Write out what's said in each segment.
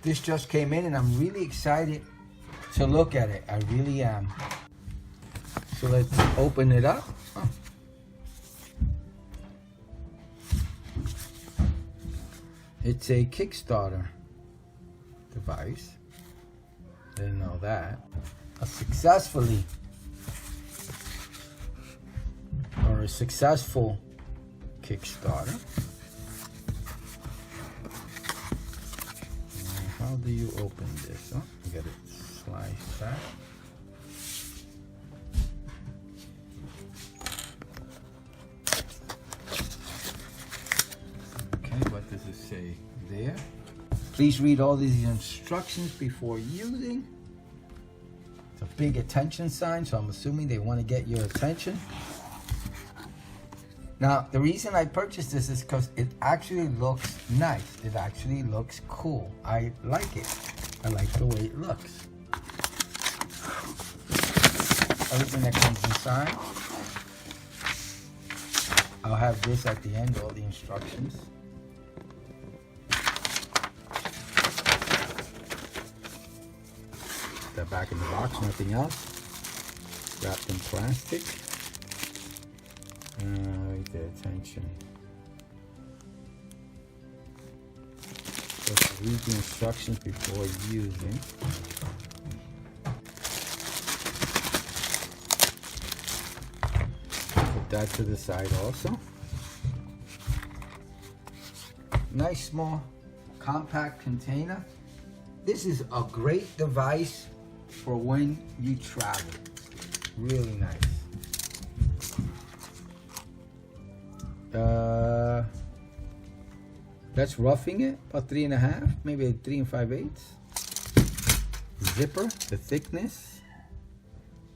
This just came in and I'm really excited to look at it. I really am. So let's open it up. Oh. It's a Kickstarter device. Didn't know that. A successful Kickstarter. How do you open this? Oh, you got it sliced back. Okay, what does it say there? Please read all these instructions before using. It's a big attention sign, so I'm assuming they want to get your attention. Now, the reason I purchased this is because it actually looks nice. It actually looks cool. I like it. I like the way it looks. Everything that comes inside. I'll have this at the end, all the instructions. That back in the box, nothing else. Wrapped in plastic. Right there, attention. Just read the instructions before using. Put that to the side also. Nice small compact container. This is a great device for when you travel. Really nice. That's roughing it, about 3.5, maybe 3 5/8. Zipper, the thickness.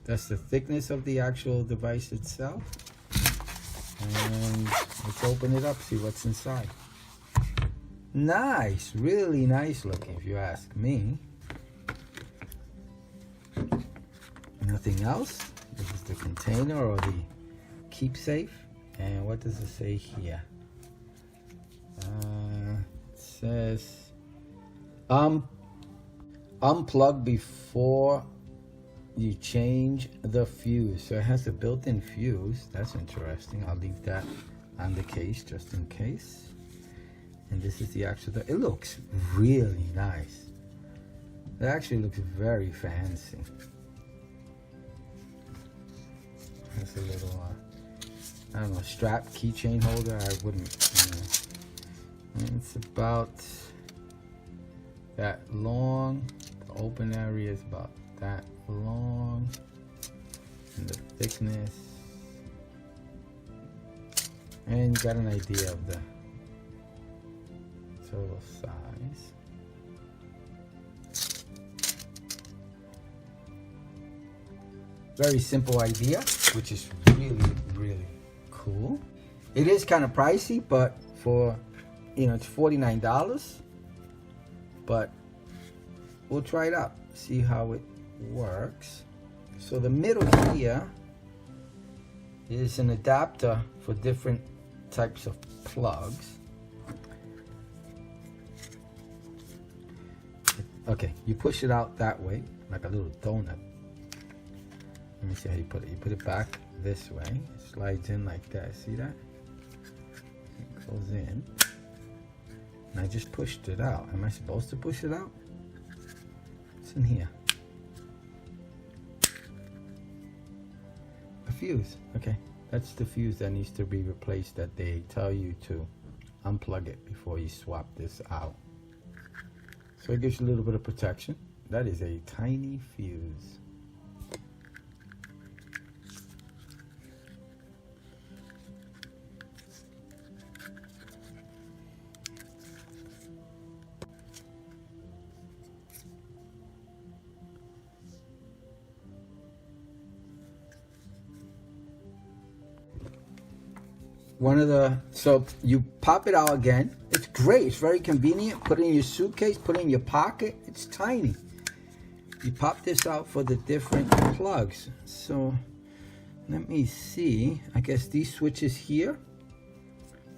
That's the thickness of the actual device itself. And let's open it up, see what's inside. Nice, really nice looking, if you ask me. Nothing else. This is the container or the keepsafe. And what does it say here? It says unplug before you change the fuse. So it has a built-in fuse. That's interesting. I'll leave that on the case just in case. And this is the actual, it looks really nice. It actually looks very fancy. That's a little I don't know, strap keychain holder. I wouldn't, And it's about that long. The open area is about that long. And the thickness. And you got an idea of the total size. Very simple idea, which is really, really cool. It is kind of pricey, but for, it's $49. But we'll try it out, see how it works. So the middle here is an adapter for different types of plugs. Okay, you push it out that way, like a little donut. Let me see how you put it. You put it back this way. It slides in like that. See that? It goes in. And I just pushed it out. Am I supposed to push it out? What's in here? A fuse. Okay. That's the fuse that needs to be replaced, that they tell you to unplug it before you swap this out. So it gives you a little bit of protection. That is a tiny fuse. So you pop it out again. It's great, it's very convenient. Put it in your suitcase, put it in your pocket. It's tiny. You pop this out for the different plugs. So let me see. I guess these switches here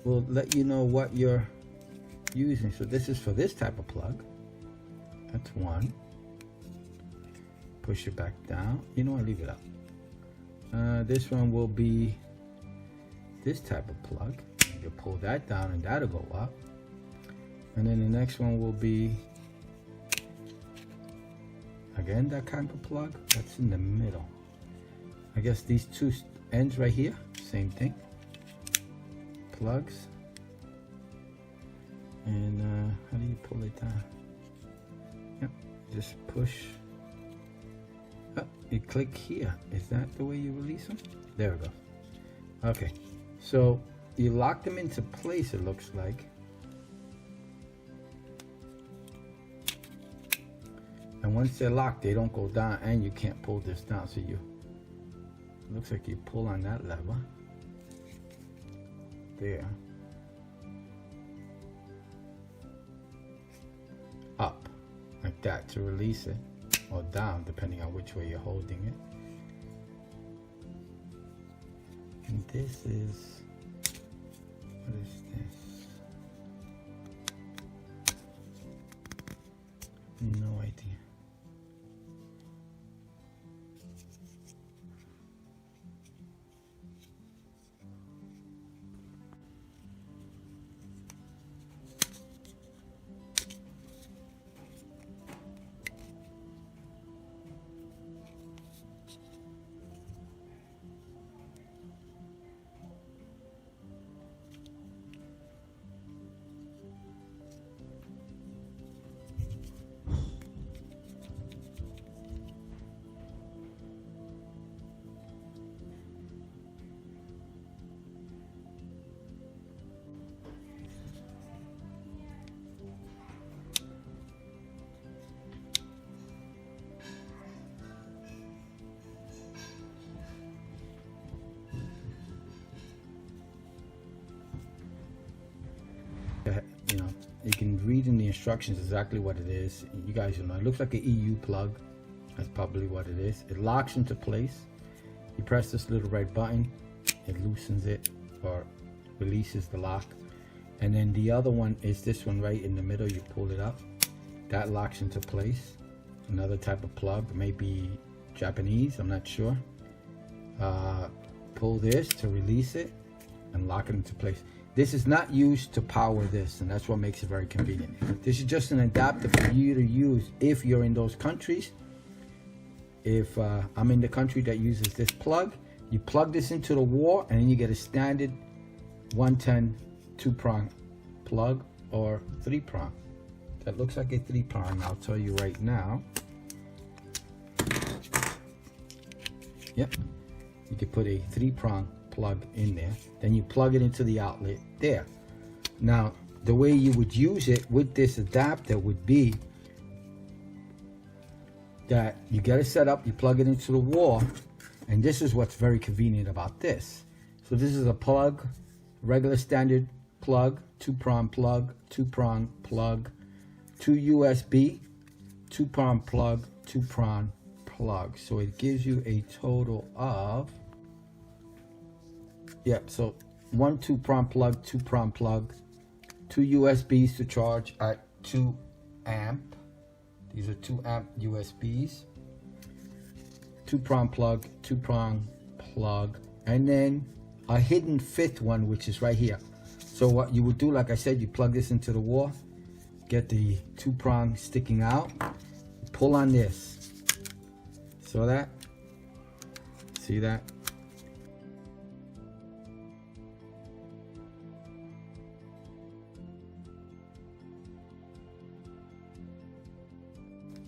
will let you know what you're using. So this is for this type of plug. That's one. Push it back down. You know what, leave it up. This one will be this type of plug. You pull that down and that'll go up. And then the next one will be, again, that kind of plug. That's in the middle. I guess these two ends right here, same thing. Plugs. And how do you pull it down? Yep, just push. Oh, you click here. Is that the way you release them? There we go. Okay, so you lock them into place, it looks like. And once they're locked, they don't go down, and you can't pull this down. So you, it looks like you pull on that lever. There. Up, like that, to release it. Or down, depending on which way you're holding it. And this is, what is this? No idea. You know, you can read in the instructions exactly what it is. You guys will know. It looks like an EU plug. That's probably what it is. It locks into place. You press this little red button, it loosens it or releases the lock. And then the other one is this one right in the middle. You pull it up, that locks into place. Another type of plug, maybe Japanese, I'm not sure. Pull this to release it and lock it into place. This is not used to power this, and that's what makes it very convenient. This is just an adapter for you to use if you're in those countries. If I'm in the country that uses this plug, you plug this into the wall and then you get a standard 110 2-prong plug or 3-prong. That looks like a 3-prong, I'll tell you right now. Yep, you could put a 3-prong plug in there, then you plug it into the outlet there. Now the way you would use it with this adapter would be that you get it set up, you plug it into the wall, and this is what's very convenient about this. So this is a plug, regular standard plug, 2-prong plug, 2-prong plug, 2 USB, 2-prong plug, 2-prong plug. So it gives you a total of, yep, so 1 2-prong plug, 2-prong plug, 2 USBs to charge at 2 amp. These are 2 amp USBs. 2-prong plug, 2-prong plug, and then a hidden 5th one, which is right here. So what you would do, like I said, you plug this into the wall, get the 2-prong sticking out, pull on this. So that, see that?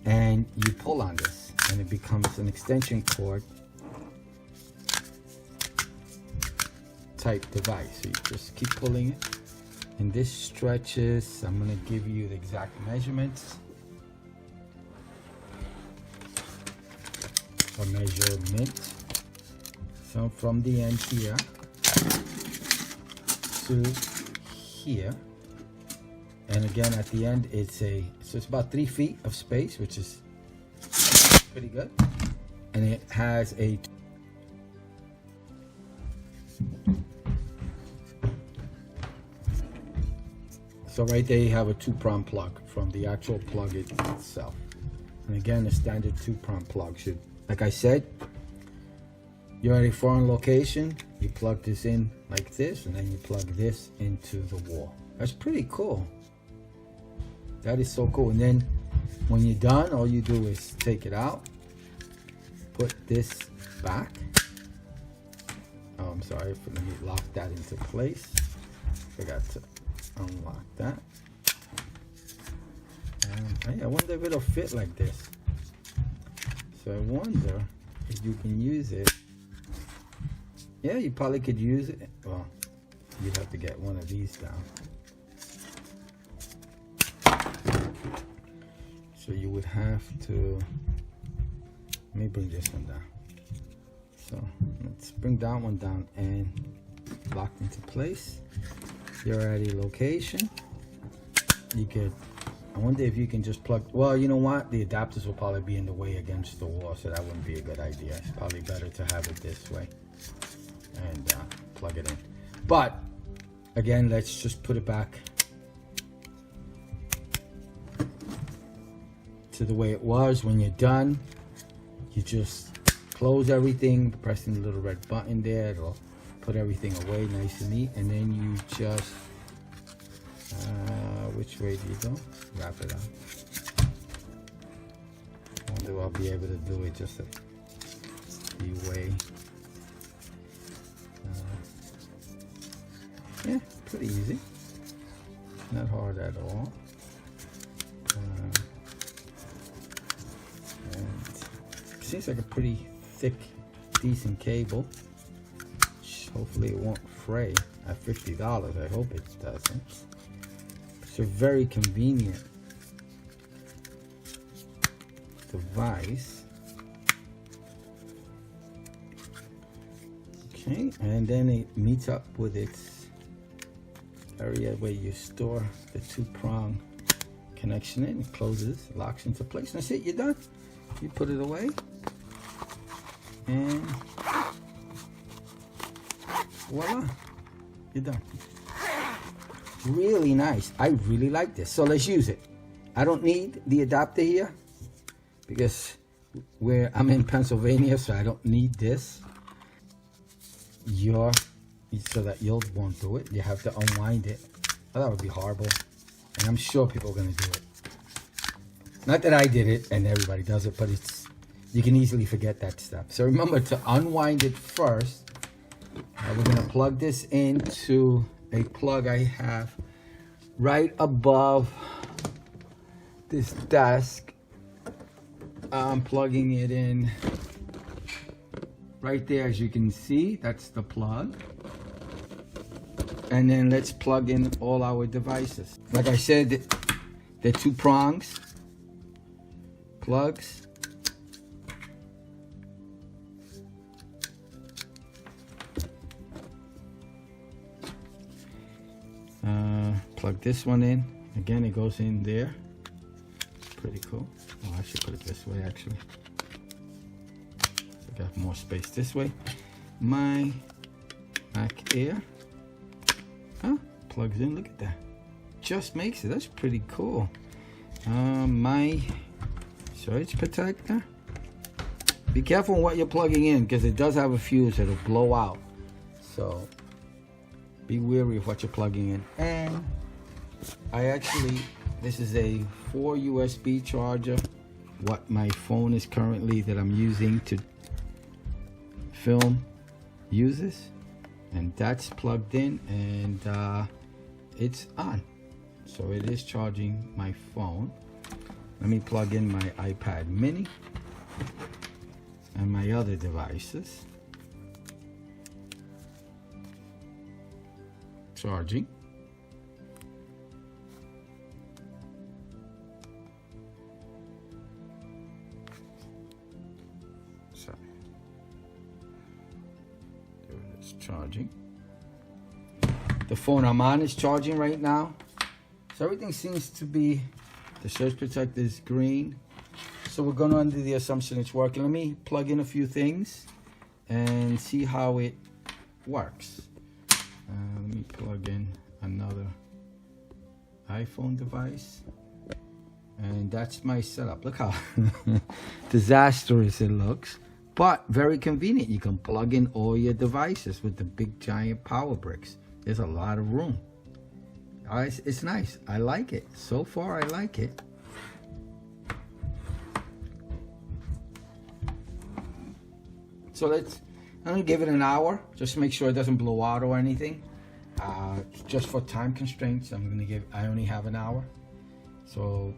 And you pull on this and it becomes an extension cord type device. So you just keep pulling it, and this stretches, I'm going to give you the exact measurements or measurement. So from the end here to here, and again at the end it's it's about 3 feet of space, which is pretty good. And it has a So right there you have a 2-prong plug from the actual plug itself. And again, a standard 2-prong plug should, like I said, you're at a foreign location, you plug this in like this, and then you plug this into the wall. That's pretty cool. That is so cool. And then when you're done, all you do is take it out, put this back. Oh, I'm sorry, let me lock that into place. Forgot to unlock that. And I wonder if it'll fit like this. So I wonder if you can use it. Yeah, you probably could use it. Well, you'd have to get one of these down. So you would have to, let me bring this one down. So let's bring that one down and lock into place. You're at a location. You could, I wonder if you can just plug, well, you know what? The adapters will probably be in the way against the wall, so that wouldn't be a good idea. It's probably better to have it this way and plug it in. But again, let's just put it back to the way it was. When you're done, you just close everything, pressing the little red button there. It'll put everything away nice and neat, and then you just which way do you go? Wrap it up. I wonder if I'll be able to do it just the way. Yeah, pretty easy. Not hard at all. And it seems like a pretty thick, decent cable. Hopefully it won't fray at $50. I hope it doesn't. It's a very convenient device. Okay, and then it meets up with its area where you store the 2-prong connection in. It closes, locks into place. That's it, you're done. You put it away, and voila, you're done. Really nice. I really like this. So let's use it. I don't need the adapter here because I'm in Pennsylvania, so I don't need this. So that you won't do it. You have to unwind it. Oh, that would be horrible. And I'm sure people are going to do it. Not that I did it and everybody does it, but you can easily forget that step. So remember to unwind it first. We're going to plug this into a plug I have right above this desk. I'm plugging it in right there, as you can see. That's the plug. And then let's plug in all our devices. Like I said, they're 2 prongs, plugs. Plug this one in. Again, it goes in there. Pretty cool. Oh, I should put it this way actually. So I got more space this way. My Mac Air. Plugs in. Look at that. Just makes it. That's pretty cool. My surge protector. Be careful on what you're plugging in because it does have a fuse that'll blow out. So be wary of what you're plugging in. And this is a 4 USB charger. What my phone is currently that I'm using to film uses. And that's plugged in and it's on. So it is charging my phone. Let me plug in my iPad mini and my other devices. Charging. Sorry. There it is, charging. The phone I'm on is charging right now. So everything seems to be, the surge protector is green. So we're going under the assumption it's working. Let me plug in a few things and see how it works. Let me plug in another iPhone device. And that's my setup. Look how disastrous it looks, but very convenient. You can plug in all your devices with the big giant power bricks. There's a lot of room. It's nice. I like it. So far, I like it. So I'm gonna give it an hour. Just to make sure it doesn't blow out or anything. Just for time constraints, I only have an hour. So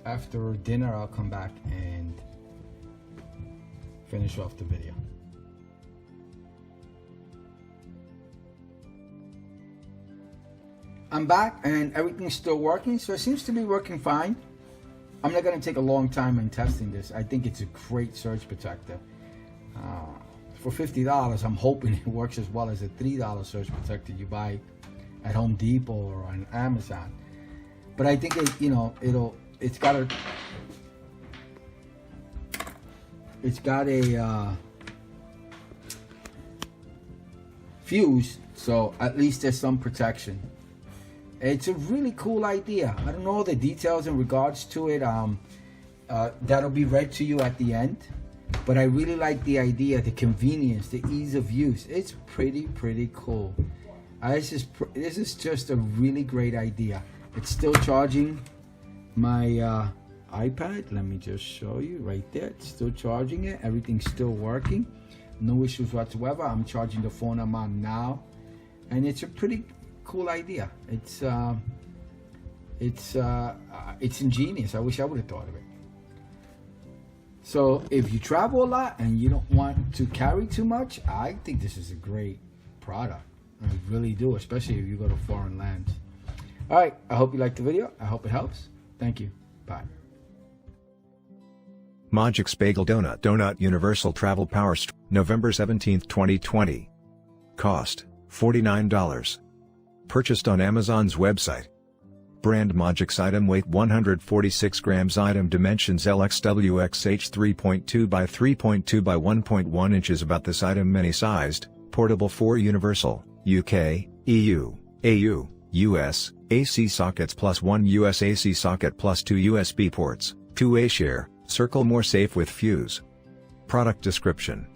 after dinner, I'll come back and finish off the video. I'm back and everything's still working, so it seems to be working fine. I'm not going to take a long time in testing this. I think it's a great surge protector. For $50, I'm hoping it works as well as a $3 surge protector you buy at Home Depot or on Amazon. But I think it's got a fuse, so at least there's some protection. It's a really cool idea. I don't know the details in regards to it. That'll be read to you at the end. But I really like the idea, the convenience, the ease of use. It's pretty cool. This is just a really great idea. It's still charging my iPad. Let me just show you right there. It's still charging it. Everything's still working. No issues whatsoever. I'm charging the phone I'm on now, and it's a pretty cool idea. It's ingenious. I wish I would have thought of it. So if you travel a lot and you don't want to carry too much, I think this is a great product. I really do, especially if you go to foreign lands. All right, I hope you liked the video. I hope it helps. Thank you. Bye. MOGICS Bagel Doughnut Universal Travel Power Strip, November 17, 2020. Cost, $49. Purchased on Amazon's website. Brand MOGICS. Item weight 146 grams. Item dimensions LXWXH 3.2 by 3.2 by 1.1 inches. About this item: many sized, portable 4 universal, UK, EU, AU, US, AC sockets plus 1 US AC socket plus 2 USB ports, 2 share, circle more safe with fuse. Product description: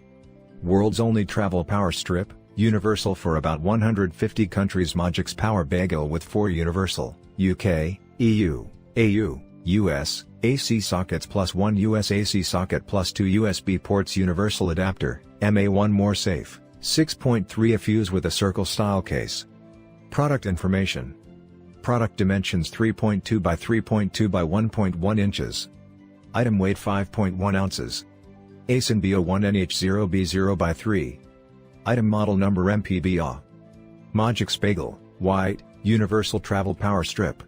world's only travel power strip, universal for about 150 countries. MOGICS Power Bagel with 4 universal, UK, EU, AU, US, AC sockets plus 1 US AC socket plus 2 USB ports. Universal adapter, MA1 more safe, 6.3 a fuse with a circle style case. Product information: product dimensions 3.2 by 3.2 by 1.1 inches. Item weight 5.1 ounces. ASIN B01NH0B0 by 3. Item model number MPBA. MOGICS Bagel, white, universal travel power strip.